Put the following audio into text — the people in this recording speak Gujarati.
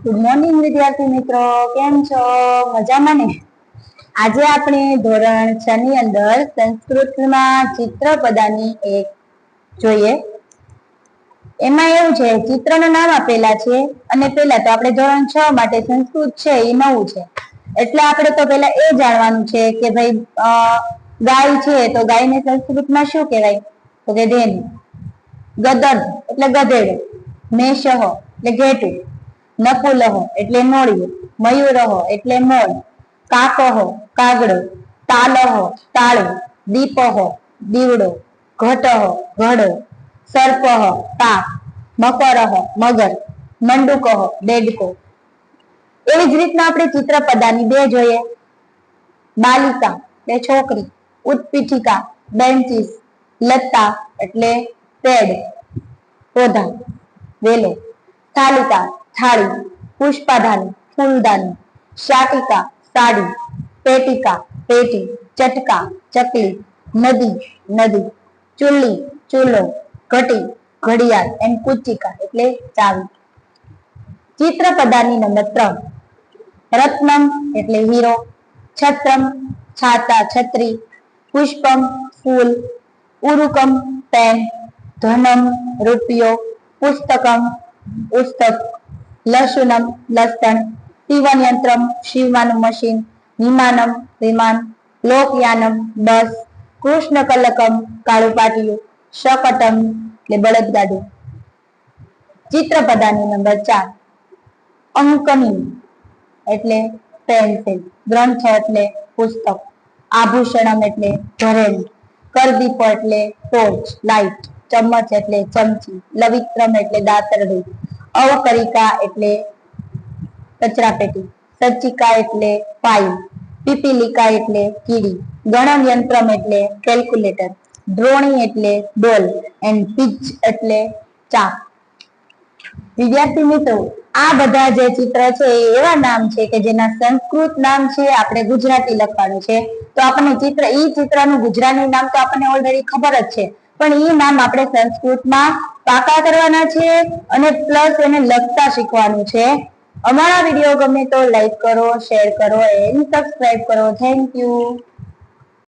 ગુડ મોર્નિંગ વિદ્યાર્થી મિત્રો, કેમ છો? મજામાં ને? આજે આપણે ધોરણ 6 ની અંદર સંસ્કૃતમાં ચિત્રપદાની એક જોઈએ. એમાં એવું છે, ચિત્રનું નામ આપેલા છે અને પેલા તો આપણે ધોરણ 6 માટે સંસ્કૃત છે એ નવું છે. એટલે આપણે તો પેલા એ જાણવાનું છે કે ભાઈ ગાય છે તો ગાયને સંસ્કૃતમાં શું કહેવાય? તો કે ધેનુ. ગદર્ભ એટલે ગધેડું. મેષહ એટલે ઘેટું. નકુલહ એટલે નોળિયું. મયુરહ એટલે મોર. કાકહ કાગડો. તાલહ તાળું. દીપહ દીવડો. ઘટઃ ઘડો. સર્પઃ સાપ. મકરઃ મગર. મંડુકઃ દેડકો. એવી જ રીતના આપણે ચિત્રપદાની બે જોઈએ. બાલિકા એટલે છોકરી. ઉત્પીઠિકા બેન્ચીસ. લતા એટલે પેડ પૌધા વેલો. થાલિકા થાળી. પુષ્પાધાની ફૂલદાની. શાટિકા સાડી. પેટિકા પેટી. ચટકા ચકલી. નદી નદી. ચુલ્લી ચૂલો. ઘટી ઘડિયાળ એન્ડ કુચિકા એટલે ચાવી. ચિત્રપદાની નંબર 3. રત્નમ એટલે હીરો. છત્રમ છાતા છત્રી. પુષ્પમ ફૂલ. ઉરુકમ પેન. ધનમ રૂપિયો. પુસ્તકમ પુસ્તક. લશુનમ લસણ. સીવનયંત્રમ સીવવાનું મશીન. વિમાનમ વિમાન. લોકયાનમ બસ. કૃષ્ણકલકમ કાળું પાટિયું. શકટમ એટલે બળદગાડું. ચિત્રપદાની નંબર 4. અંકની એટલે પેન્સિલ. ગ્રંથ એટલે પુસ્તક. આભૂષણમ એટલે ઘરેણું. કરદીપ એટલે ટોર્ચ લાઈટ. ચમચ એટલે ચમચી. લવિત્રમ એટલે દાતરડું. અવકરિકા એટલે કચરાપેટી. સચિકા એટલે ફાઈલ. પીપીલિકા એટલે કીડી. ગણનયંત્રમ એટલે કેલ્ક્યુલેટર. દ્રોણી એટલે ડોલ એન્ડ પીચ એટલે ચાક. વિદ્યાર્થી મિત્રો, આ બધા જે ચિત્ર છે એ એવા નામ છે કે જેના સંસ્કૃત નામ છે આપણે ગુજરાતી લખવાનું છે. તો આપણને ચિત્રનું ગુજરાતી નામ તો આપણને ઓલરેડી ખબર જ છે, પણ એ નામ આપણે સંસ્કૃતમાં પાકા કરવાના છે અને પ્લસ એને લખતા શીખવાનું છે. અમારા વિડીયો ગમે તો લાઈક કરો, શેર કરો એન્ડ સબસ્ક્રાઇબ કરો. Thank you.